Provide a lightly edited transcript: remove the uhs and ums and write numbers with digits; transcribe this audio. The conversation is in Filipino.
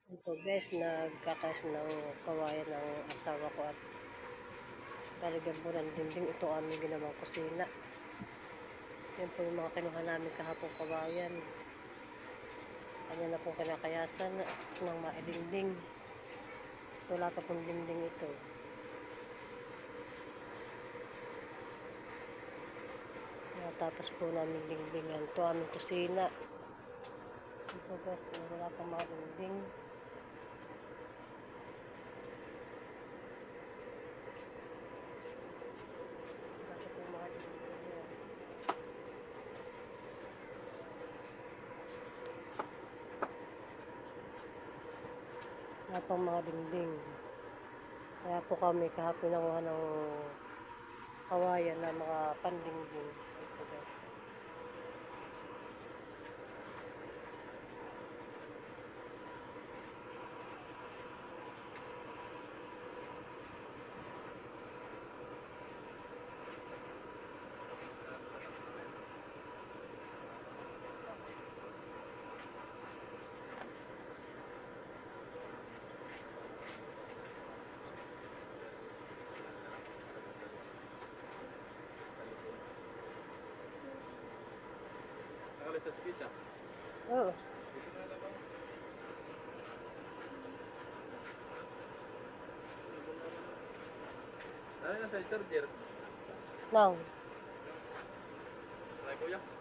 Ito guys, nagkakas ng kawayan ng asawa ko at talagang murang dingding ito aming ginawang kusina. Yan po yung mga kinuha namin kahapong kawayan. Kanya na pong kinakayasan ng maidingding. Wala pa pong dingding ito. Tapos po namin dingdingan. Ito aming kusina. Ito guys, wala pang mga dingding. Wala pang mga dingding. Kaya po kami kahapon nanguha ng kawayan na mga pandingding. Ito guys. Nakalis sa skisha. Oo. Ano na sa charger? Now. Ay kuya.